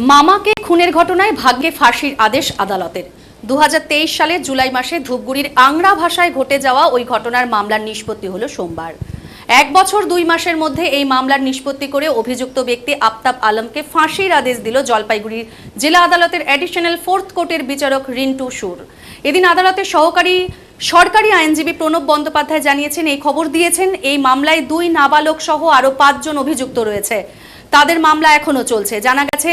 মামাকে খুনের ঘটনায় ভাগ্যে ফাঁসির আদেশ আদালতের। 2023 সালের জুলাই মাসে ধূপগুড়ির আংরা ভাষায় ঘটে যাওয়া ওই ঘটনার মামলার নিষ্পত্তি হলো সোমবার। 1 বছর 2 মাসের মধ্যে এই মামলার নিষ্পত্তি করে অভিযুক্ত ব্যক্তি আফতাব আলমকে ফাঁসির আদেশ দিল জলপাইগুড়ির জেলা আদালতের অ্যাডিশনাল 4th কোর্টের বিচারক রিন্টু সুর। এদিন আদালতের সরকারি আইনজীবী প্রণব বন্দ্যোপাধ্যায় জানিয়েছেন, এই খবর দিয়েছেন, এই মামলায় 2 নাবালক সহ আরো 5 জন অভিযুক্ত রয়েছে। তাদের মামলা এখনো চলছে। জানা গেছে,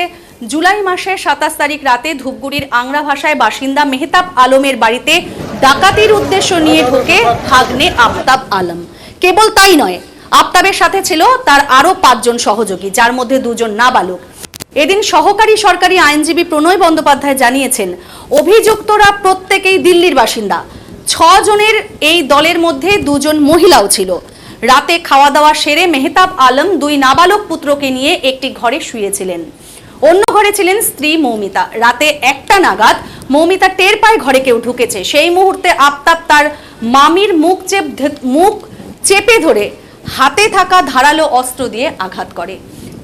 জুলাই মাসের 27 তারিখ রাতে ধূপগুড়ির আংরা ভাষায় বাসিন্দা মেহতাব আলমের বাড়িতে ডাকাতির উদ্দেশ্য নিয়ে ঢোকে ভাগ্নে আফতাব আলম। কেবল তাই নয়, আফতাবের সাথে ছিল তার আরো 5 জন সহযোগী, যার মধ্যে 2 জন নাবালক। এদিন সরকারি আইনজীবী প্রণব বন্দ্যোপাধ্যায় জানিয়েছেন, অভিযুক্তরা প্রত্যেকেই দিল্লির বাসিন্দা। 6 জনের এই দলের মধ্যে 2 জন মহিলাও ছিল। রাতে খাওয়া দাওয়া সেরে মেহতাব আলম 2 নাবালক পুত্রকে নিয়ে একটি ঘরে শুয়েছিলেন। অন্য ঘরে ছিলেন স্ত্রী মৌমিতা। রাতে 1টা নাগাদ মৌমিতা টের পায় ঘরে কেউ ঢুকেছে। সেই মুহূর্তে আফতাব তার মামির মুখ চেপে ধরে হাতে থাকা ধারালো অস্ত্র দিয়ে আঘাত করে।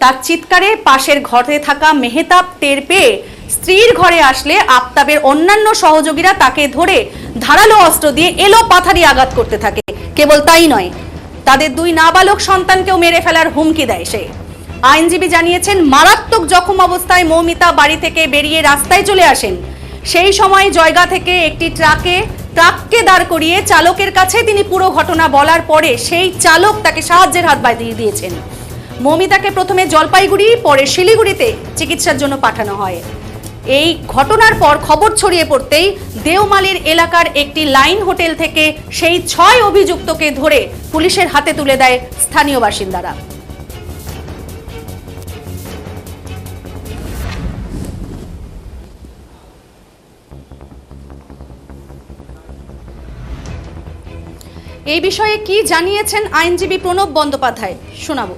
তার চিৎকারে পাশের ঘরে থাকা মেহতাব টের পেয়ে স্ত্রীর ঘরে আসলে আফতাবের অন্যান্য সহযোগীরা তাকে ধরে ধারালো অস্ত্র দিয়ে এলোপাথারি আঘাত করতে থাকে। কেবল তাই নয়, তাদের 2 নাবালক সন্তানকেও মেরে ফেলার হুমকি দেয় সে। আইনজীবী জানিয়েছেন, মারাত্মক জখম অবস্থায় মৌমিতা বাড়ি থেকে বেরিয়ে রাস্তায় চলে আসেন। সেই সময় জয়গা থেকে একটি ট্রাককে দাঁড় করিয়ে চালকের কাছে তিনি পুরো ঘটনা বলার পরে সেই চালক তাকে সাহায্যের হাত বাড়িয়ে দিয়েছেন। মৌমিতাকে প্রথমে জলপাইগুড়ি, পরে শিলিগুড়িতে চিকিৎসার জন্য পাঠানো হয়। এই ঘটনার পর খবর ছড়িয়ে পড়তেই দেওমালির এলাকার একটি লাইন হোটেল থেকে সেই 6 অভিযুক্তকে ধরে পুলিশের হাতে তুলে দেয় স্থানীয় বাসিন্দারা। এই বিষয়ে কি জানিয়েছেন আইনজীবী প্রণব বন্দ্যোপাধ্যায়, শোনাবো।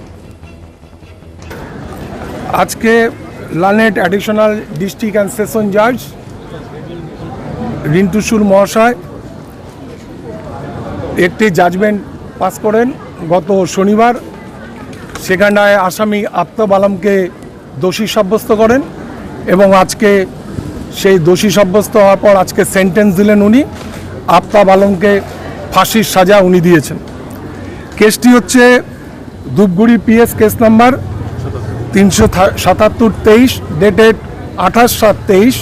আজকে লানেট অ্যাডিশনাল ডিস্ট্রিক্ট অ্যান্ড সেশন জাজ রিন্টু সুর মহাশয় একটি জাজমেন্ট পাস করেন গত শনিবার। সেখানটায় আসামি আফতাব আলমকে দোষী সাব্যস্ত করেন এবং আজকে সেই দোষী সাব্যস্ত হওয়ার পর আজকে সেন্টেন্স দিলেন উনি। আফতাব আলমকে ফাঁসির সাজা উনি দিয়েছেন। কেসটি হচ্ছে Dhupguri PS case number 377-23 dated 28/7/23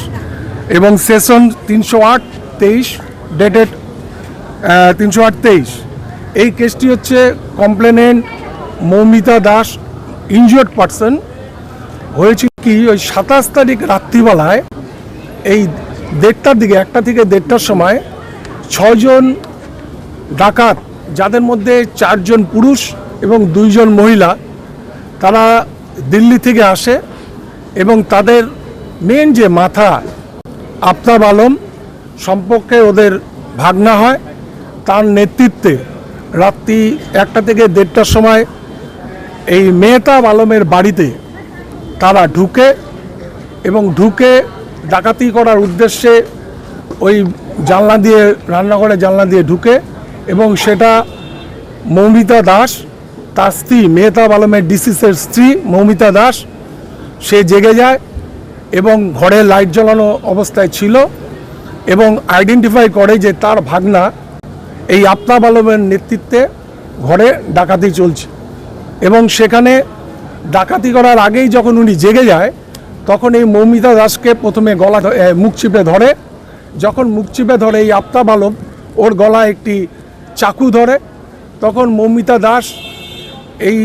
এবং সেশন 308-23 ডেটেড 308-23। এই কেসটি হচ্ছে complainant Moumita Das, injured person. হয়েছিল কি, ওই 27 তারিখ রাত্রিবেলায় এই 1টা থেকে 1:30টার সময় 6 জন ডাকাত, যাদের মধ্যে 4 জন পুরুষ এবং 2 জন মহিলা, তারা দিল্লি থেকে আসে এবং তাদের মেন যে মাথা আফতাব আলম সম্পর্কে ওদের ভাগনা হয়, তার নেতৃত্বে রাত্রি 1টা থেকে 1:30টার সময় এই মেহতাব আলমের বাড়িতে তারা ঢুকে এবং ডাকাতি করার উদ্দেশ্যে ওই জানলা দিয়ে, রান্নাঘরে জানলা দিয়ে ঢুকে এবং সেটা মৌমিতা দাস, তার স্ত্রী মেহতাব আলমের ডিসিসের স্ত্রী মৌমিতা দাস, সে জেগে যায় এবং ঘরে লাইট জ্বালানো অবস্থায় ছিল এবং আইডেন্টিফাই করে যে তার ভাগনা এই আফতাব আলমের নেতৃত্বে ঘরে ডাকাতি চলছে। এবং সেখানে ডাকাতি করার আগেই যখন উনি জেগে যায়, তখন এই মৌমিতা দাসকে প্রথমে মুখ চিপে ধরে। যখন মুখ চিপে ধরে এই আফতাব আলম ওর গলায় একটি চাকু ধরে, তখন মৌমিতা দাস এই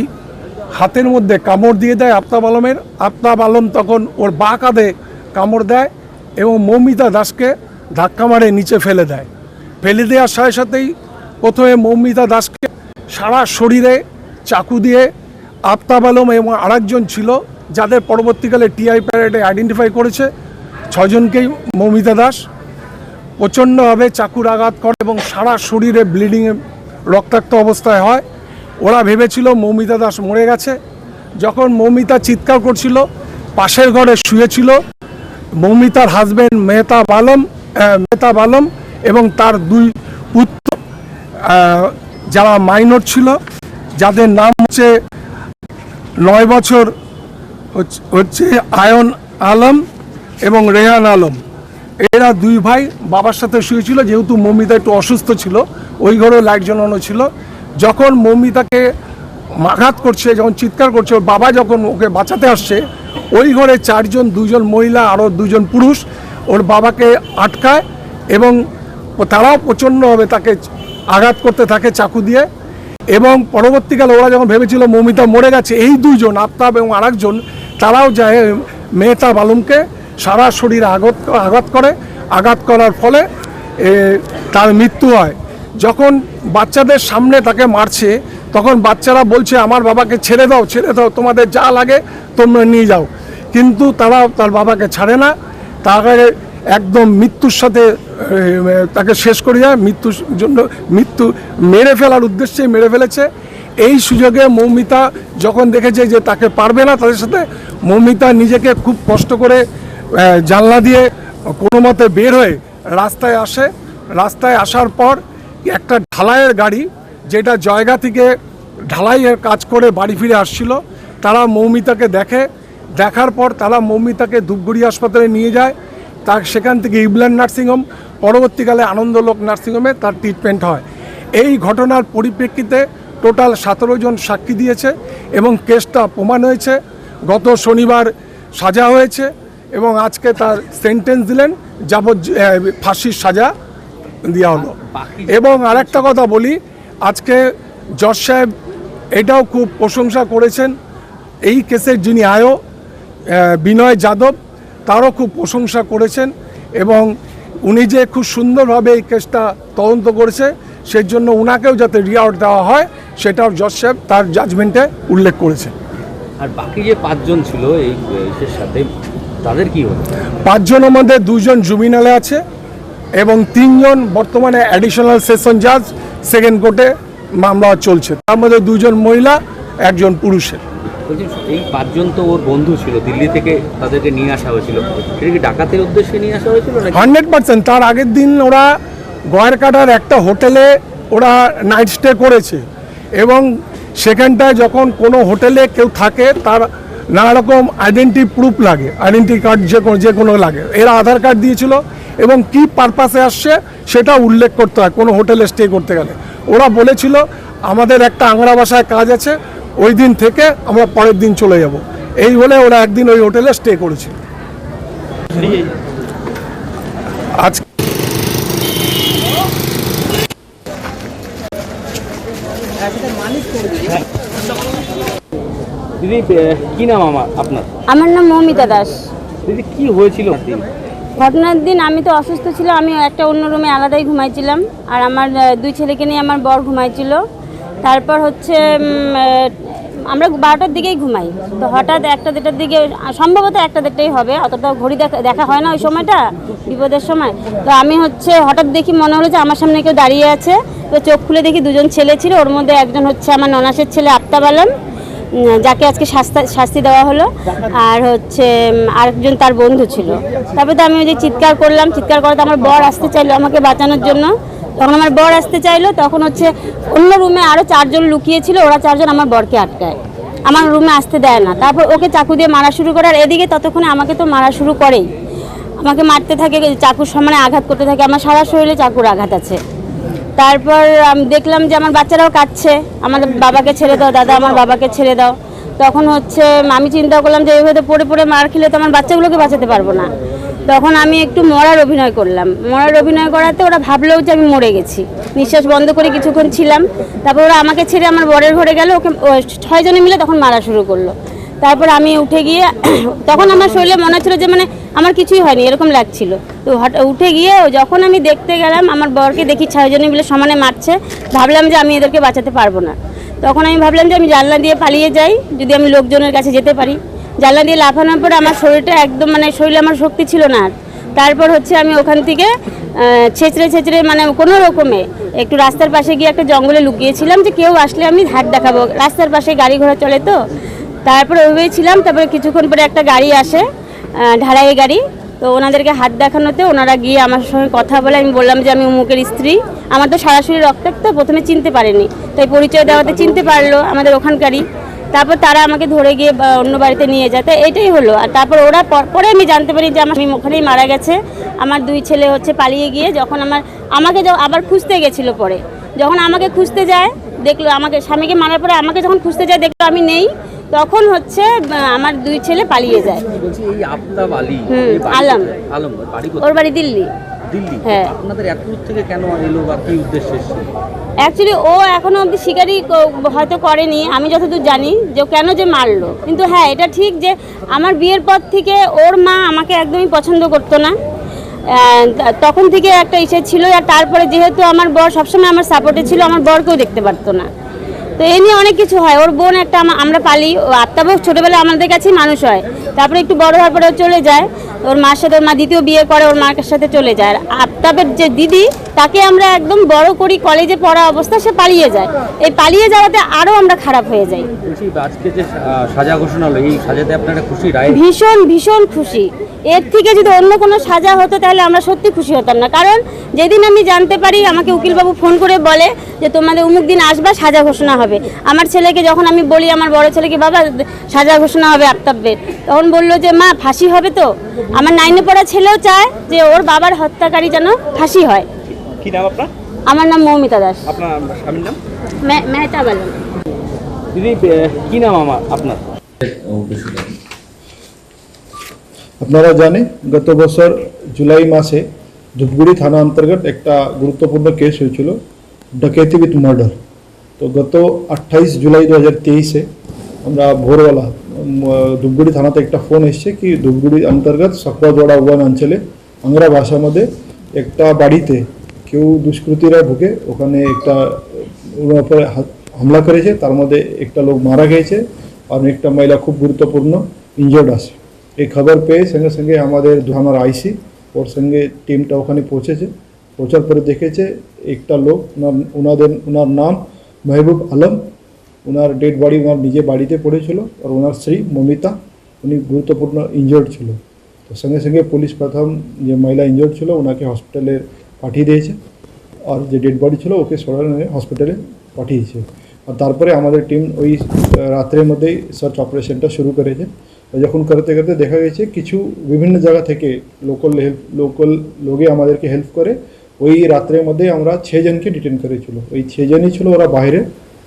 হাতের মধ্যে কামড় দিয়ে দেয় আফতাব আলমের। আফতাব আলম তখন ওর বাঁ কাঁধে কামড় দেয় এবং মৌমিতা দাসকে ধাক্কা মারে নিচে ফেলে দেয়। ফেলে দেওয়ার সাথে সাথেই প্রথমে মৌমিতা দাসকে সারা শরীরে চাকু দিয়ে আফতাব আলম এবং আরেকজন ছিল, যাদের পরবর্তীকালে টিআই প্যারেডে আইডেন্টিফাই করেছে, 6 জনকেই মৌমিতা দাস প্রচণ্ডভাবে চাকুর আঘাত করে এবং সারা শরীরে ব্লিডিংয়ে রক্তাক্ত অবস্থায় হয়। ওরা ভেবেছিল মৌমিতা দাস মরে গেছে। যখন মৌমিতা চিৎকার করছিল, পাশের ঘরে শুয়েছিল মৌমিতার হাজব্যান্ড মেহতাব আলম এবং তার 2 পুত্র, যারা মাইনর ছিল, যাদের নাম হচ্ছে 9 বছর হচ্ছে আলম এবং রেহান আলম, এরা দুই ভাই বাবার সাথে শুয়েছিল। যেহেতু মৌমিতা একটু অসুস্থ ছিল, ওই ঘরেও লাইট জ্বালানো ছিল। যখন মৌমিতাকে আঘাত করছে, যখন চিৎকার করছে, ওর বাবা যখন ওকে বাঁচাতে আসছে, ওই ঘরে চারজন, দুজন মহিলা আরও দুজন পুরুষ ওর বাবাকে আটকায় এবং তারাও প্রচণ্ডভাবে তাকে আঘাত করতে থাকে চাকু দিয়ে। এবং পরবর্তীকালে ওরা যখন ভেবেছিল মৌমিতা মরে গেছে, এই দুইজন আফতাব এবং আরেকজন তারাও যায় মেহতাব আলমকে সারা শরীরে আঘাত করে। আঘাত করার ফলে তার মৃত্যু হয়। যখন বাচ্চাদের সামনে তাকে মারছে, তখন বাচ্চারা বলছে আমার বাবাকে ছেড়ে দাও, ছেড়ে দাও, তোমাদের যা লাগে তোমরা নিয়ে যাও। কিন্তু তারা তার বাবাকে ছাড়ে না, তাকে একদম মৃত্যুর সাথে তাকে শেষ করে যায়। মৃত্যু মেরে ফেলার উদ্দেশ্যে মেরে ফেলেছে। এই সুযোগে মৌমিতা যখন দেখেছে যে তাকে পারবে না তাদের সাথে, মৌমিতা নিজেকে খুব কষ্ট করে জানলা দিয়ে কোনো মতে বের হয়ে রাস্তায় আসে। রাস্তায় আসার পর একটা ঢালাইয়ের গাড়ি, যেটা জয়গা থেকে ঢালাইয়ের কাজ করে বাড়ি ফিরে আসছিল, তারা মৌমিতাকে দেখার পর তারা মৌমিতাকে ধূপগুড়ি হাসপাতালে নিয়ে যায়। তার সেখান থেকে ইবলান নার্সিংহোম, পরবর্তীকালে আনন্দলোক নার্সিংহোমে তার ট্রিটমেন্ট হয়। এই ঘটনার পরিপ্রেক্ষিতে টোটাল 17 জন সাক্ষী দিয়েছে এবং কেসটা প্রমাণ হয়েছে। গত শনিবার সাজা হয়েছে এবং আজকে তার সেন্টেন্স দিলেন, ফাঁসির সাজা দেওয়া হলো। এবং আরেকটা কথা বলি, আজকে জজ সাহেব এটাও খুব প্রশংসা করেছেন, এই কেসের যিনি আয়ো বিনয় যাদব, তারও খুব প্রশংসা করেছেন এবং উনি যে খুব সুন্দরভাবে এই কেসটা তদন্ত করেছে, সেই জন্য ওনাকেও যাতে রিওয়ার্ড দেওয়া হয় সেটাও জজ সাহেব তার জাজমেন্টে উল্লেখ করেছেন। আর বাকি যে 5 জন ছিল এই কেসের সাথে, তাদের কি হলো? 5 জনের মধ্যে 2 জন জুবিনালে আছে এবং 3 জন বর্তমানে অ্যাডিশনাল সেশন জাজ সেকেন্ড কোর্টে মামলা চলছে। তার মধ্যে 2 জন মহিলা, 1 জন পুরুষের। বলছি এই 5 জন তো ওর বন্ধু ছিল, দিল্লি থেকে তাদেরকে নিয়ে আসা হয়েছিল, এটা কি ডাকাতের উদ্দেশ্যে নিয়ে আসা হয়েছিল? 100%। তার আগের দিন ওরা গয়েরকাটার একটা হোটেলে ওরা নাইট স্টে করেছে এবং সেখানটায় যখন কোনো হোটেলে কেউ থাকে তার নানা রকম আইডেন্টি প্রুফ লাগে, আইডেন্টি কার্ড যে কোনো লাগে। এরা আধার কার্ড দিয়েছিল এবং কি পারপাসে আসছে সেটা উল্লেখ করতে হয় কোনো হোটেলে স্টে করতে গেলে। ওরা বলেছিল আমাদের একটা আংরা ভাষায় কাজ আছে, ওই দিন থেকে আমরা পরের দিন চলে যাব, এই বলে ওরা একদিন ওই হোটেলে স্টে করেছিল। আজকে দিদি কি নাম আপনার? আমার নাম মৌমিতা দাস। দিদি কি হয়েছিল? ঘটনার দিন আমি তো অসুস্থ ছিলাম, আমি একটা অন্য রুমে আলাদাই ঘুমাইছিলাম আর আমার 2 ছেলেকে নিয়ে আমার বর ঘুমাইছিল। তারপর হচ্ছে আমরা 12টার দিকেই ঘুমাই, তো হঠাৎ 1টা-2টার দিকে, সম্ভবত 1টা-2টাই হবে, অতটা ঘড়ি দেখা হয় না ওই সময়টা, বিপদের সময়। তো আমি হচ্ছে হঠাৎ দেখি মনে হলো যে আমার সামনে কেউ দাঁড়িয়ে আছে, তো চোখ খুলে দেখি 2 জন ছেলে ছিল, ওর মধ্যে একজন হচ্ছে আমার ননাসের ছেলে আফতাব আলম, যাকে আজকে শাস্তি দেওয়া হলো, আর হচ্ছে আরেকজন তার বন্ধু ছিল। তারপরে তো আমি ওই যে চিৎকার করলাম, চিৎকার করাতে আমার বর আসতে চাইলো আমাকে বাঁচানোর জন্য। তখন আমার বর আসতে চাইলো, তখন হচ্ছে অন্য রুমে আরও 4 জন লুকিয়েছিল, ওরা 4 জন আমার বরকে আটকায়, আমার রুমে আসতে দেয় না। তারপর ওকে চাকু দিয়ে মারা শুরু করে, আর এদিকে ততক্ষণে আমাকে তো মারা শুরু করেই, আমাকে মারতে থাকে, চাকুর সমানে আঘাত করতে থাকে, আমার সারা শরীরে চাকুর আঘাত আছে। তারপর আমি দেখলাম যে আমার বাচ্চারাও কাঁদছে, আমাদের বাবাকে ছেড়ে দাও দাদা, আমার বাবাকে ছেড়ে দাও। তখন হচ্ছে আমি চিন্তা করলাম যে এইভাবে পড়ে পড়ে মার খেলে তো আমার বাচ্চাগুলোকে বাঁচাতে পারবো না। তখন আমি একটু মরার অভিনয় করলাম, মরার অভিনয় করাতে ওরা ভাবলেও যে আমি মরে গেছি। নিঃশ্বাস বন্ধ করে কিছুক্ষণ ছিলাম, তারপর ওরা আমাকে ছেড়ে আমার বরের ঘরে গেল, ওকে 6 জনে মিলে তখন মারা শুরু করলো। তারপর আমি উঠে গিয়ে তখন আমার শরীরে মনে হচ্ছিলো যে মানে আমার কিছুই হয়নি এরকম লাগছিল। তো উঠে গিয়ে যখন আমি দেখতে গেলাম আমার বরকে দেখি 6 জনে মিলে সমানে মারছে, ভাবলাম যে আমি এদেরকে বাঁচাতে পারবো না। তখন আমি ভাবলাম যে আমি জানলা দিয়ে পালিয়ে যাই, যদি আমি লোকজনের কাছে যেতে পারি। জানলা দিয়ে লাফানোর পরে আমার শরীরটা একদম মানে শরীরে আমার শক্তি ছিল না। তারপর হচ্ছে আমি ওখান থেকে ছেঁচড়ে মানে কোনো রকমে একটু রাস্তার পাশে গিয়ে একটা জঙ্গলে লুকিয়েছিলাম, যে কেউ আসলে আমি ধার দেখাবো, রাস্তার পাশে গাড়ি ঘোড়া চলে তো। তারপরে ওইভাবেই ছিলাম। তারপরে কিছুক্ষণ পরে একটা গাড়ি আসে, ঢালাই গাড়ি, তো ওনাদেরকে হাত দেখানোতে ওনারা গিয়ে আমার সঙ্গে কথা বলে, আমি বললাম যে আমি অমুকের স্ত্রী। আমার তো সরাসরি রক্তাক্ত, প্রথমে চিনতে পারেনি, তাই পরিচয় দেওয়াতে চিনতে পারলো আমাদের ওখানকারই। তারপর তারা আমাকে ধরে গিয়ে অন্য বাড়িতে নিয়ে যায়। তো এটাই হলো। আর তারপর ওরা পরে আমি জানতে পারি যে আমার স্বামী ওখানেই মারা গেছে। আমার 2 ছেলে হচ্ছে পালিয়ে গিয়ে যখন আমাকে আবার খুঁজতে গেছিলো, পরে যখন আমাকে খুঁজতে যায় দেখলো, আমাকে স্বামীকে মারার পরে আমাকে যখন খুঁজতে যায় দেখলো আমি নেই, তখন হচ্ছে আমার 2 ছেলে পালিয়ে যায়। বলছি এই আফতাব আলী, আলম, বাড়ি ওর বাড়ি দিল্লি। হ্যাঁ। আপনাদের এত দূর থেকে কেন এলো বা কি উদ্দেশ্যে এসেছিল? অ্যাকচুয়ালি ও এখনো অবধি স্বীকারই হয়তো করেনি, আমি যতদূর জানি যে কেন যে মারলো। কিন্তু হ্যাঁ, এটা ঠিক যে আমার বিয়ের পর থেকে ওর মা আমাকে একদমই পছন্দ করতো না, তখন থেকে একটা ইচ্ছে ছিল। আর তারপরে যেহেতু আমার বর সবসময় আমার সাপোর্টে ছিল, আমার বরকেও দেখতে পারতো না। তো এ নিয়ে অনেক কিছু হয়। ওর বোন একটা আমরা পালি, আফতাবও ছোটোবেলায় আমাদের কাছেই মানুষ হয়, তারপরে একটু বড় হওয়ার পরে ও চলে যায় ওর মার সাথে। ওর মা দ্বিতীয় বিয়ে করে, ওর মার সাথে চলে যায়। আর আফতাবের যে দিদি, তাকে আমরা একদম বড় করি, কলেজে পড়া অবস্থা সে পালিয়ে যায়। এই পালিয়ে যাওয়াতে আরও আমরা খারাপ হয়ে যাই। বলছি আজকে যে সাজা ঘোষণা হলো, এই সাজাতে আপনারা খুশি? রায় ভীষণ ভীষণ খুশি। এর থেকে যদি অন্য কোনো সাজা হতো তাহলে আমরা সত্যি খুশি হতাম না। কারণ যেদিন আমি জানতে পারি, আমাকে উকিলবাবু ফোন করে বলে যে তোমাদের অমুক দিন আসবা, সাজা ঘোষণা হবে। আমার ছেলেকে যখন আমি বলি, আমার বড় ছেলেকে, বাবা সাজা ঘোষণা হবে আফতাবের, তখন বললো যে মা ফাঁসি হবে তো। আমার 9-এ পড়া ছেলেও চায় যে ওর বাবার হত্যাকারী যেন ফাঁসি হয়। কি নাম আপনার? আমার নাম মৌমিতা দাস। আপনার স্বামীর নাম? মেহতাব আলম। দিদি কি নাম আপনার? আপনারা জানেন গত বছর জুলাই মাসে ধূপগুড়ি থানা অন্তর্গত একটা গুরুত্বপূর্ণ কেস হয়েছিল, ডকেতি উইথ মার্ডার। তো গত 28 জুলাই 2023-এ আমরা ভোরবেলা ধূপগুড়ি থানাতে একটা ফোন এসছে কি ধূপগুড়ি অন্তর্গত সকরাজোড়া 1 অঞ্চলে আংরা ভাষার মধ্যে একটা বাড়িতে কেউ দুষ্কৃতীরা ঢুকে ওখানে একটা ওনার উপরে হামলা করেছে, তার মধ্যে একটা লোক মারা গিয়েছে আর একটা মহিলা খুব গুরুত্বপূর্ণ ইনজার্ড আছে। এই খবর পেয়ে সঙ্গে সঙ্গে আমার আইসি ওর সঙ্গে টিমটা ওখানে পৌঁছার পরে দেখেছে একটা লোক, ওনার নাম মেহবুব আলম, ওনার ডেড বডি ওনার নিজে বাড়িতে পড়েছিল, আর ওনার স্ত্রী মমিতা উনি গুরুত্বপূর্ণ ইনজার্ড ছিল। তো সঙ্গে সঙ্গে পুলিশ প্রথম যে মহিলা ইনজার্ড ছিল ওনাকে হসপিটালে পাঠিয়ে দিয়েছে, আর যে ডেড বডি ছিল ওকে সরাসরি হসপিটালে পাঠিয়েছে। আর তারপরে আমাদের টিম ওই রাত্রের মধ্যেই সার্চ অপারেশনটা শুরু করেছে। যখন করতে করতে দেখা গেছে কিছু বিভিন্ন জায়গা থেকে লোকাল লোকে আমাদেরকে হেল্প করে ওই রাত্রের মধ্যে আমরা 6 জনকে ডিটেন করেছিল। ওই 6 জনই ছিল, ওরা বাইরে,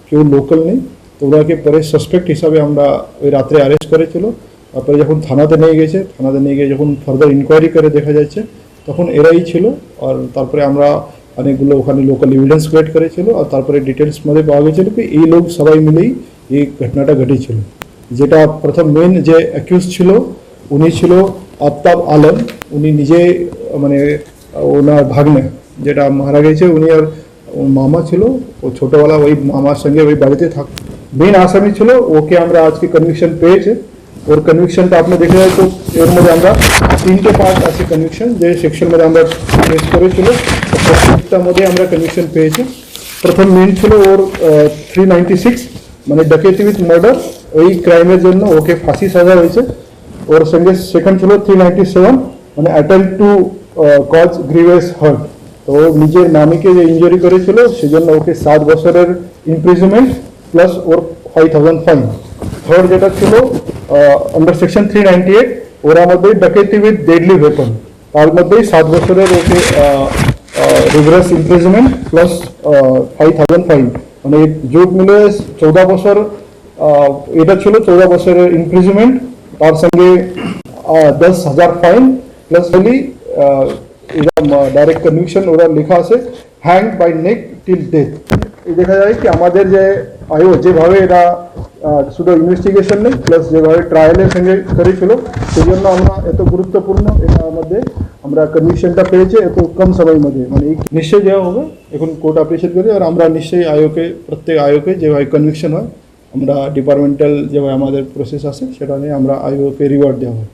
কেউ লোকাল নেই। তো ওনাকে পরে সাসপেক্ট হিসাবে আমরা ওই রাত্রে অ্যারেস্ট করেছিল। তারপরে যখন থানাতে নিয়ে গিয়ে যখন ফার্দার ইনকোয়ারি করে দেখা যাচ্ছে তখন এরাই ছিল। আর তারপরে আমরা অনেকগুলো ওখানে লোকাল এভিডেন্স ক্রিয়েট করেছিল, আর তারপরে ডিটেলস মধ্যে পাওয়া গেছিল কি এই লোক সবাই মিলেই এই ঘটনাটা ঘটেছিল। যেটা প্রথম মেন যে অ্যাকিউজ ছিল উনি ছিল আফতাব আলম, উনি নিজে মানে ওনার ভাগ্নে যেটা মারা গেছে উনি আর মামা ছিল, ও ছোটোবেলা ওই মামার সঙ্গে ওই বাড়িতে মেন আসামি ছিল। ওকে আমরা আজকে কনভিকশন পেয়েছে। ওর কনভিকশনটা আপনি দেখে যায় তো এর মধ্যে আমরা 3টে পার্ট আছে কনভিকশন, যে সেকশন মধ্যে আমরা কেস করেছিল প্রত্যেকটার মধ্যে আমরা কনভিকশন পেয়েছি। প্রথম মেন ছিল ওর 396 মানে ডকেটি উইথ মার্ডার, ওই ক্রাইমের জন্য ওকে ফাঁসি সাজা হয়েছে। ওর সঙ্গে সেকেন্ড ছিল 397 মানে attempt to cause grievous hurt, তো ও নিজের নামিকে যে ইনজুরি করেছিল সেজন্য ওকে 7 বছরের ইমপ্রিজনমেন্ট প্লাস ওর 5000 ফাইন। থার্ড যেটা ছিল আন্ডার সেকশন 398 ওরা মধ্যে ডকেটি উইথ ডেডলি ওয়েপন, তার মধ্যেই 7 বছরের ওকে রিভার্স ইমপ্রিজনমেন্ট প্লাস 5000 ফাইন, মানে যোগ মিলে 14 বছর। এটা ছিল 14 বছরের ইমপ্রিজনমেন্ট, তার সঙ্গে 10,000 ফাইন প্লাস হলি এটা ডাইরেক্ট কনভিকশন ওরা লেখা আছে hang by neck till death. এই দেখা যায় কি আমাদের যে যেভাবে এরা শুধু ইনভেস্টিগেশন নেই প্লাস যেভাবে ট্রায়ালের সঙ্গে করেছিল সেই জন্য আমরা এত গুরুত্বপূর্ণ এটা আমাদের আমরা কনভিকশনটা পেয়েছি এত কম সময়ের মধ্যে। মানে নিশ্চয়ই দেওয়া হবে, এখন কোর্ট অ্যাপ্রিসিয়েট করে, আর আমরা নিশ্চয়ই প্রত্যেক আয়োগে যেভাবে কনভিকশন হয় আমরা ডিপার্টমেন্টাল যেভাবে আমাদের প্রসেস আছে সেটা নিয়ে আমরা আয়োগকে রিওয়ার্ড দেওয়া হয়।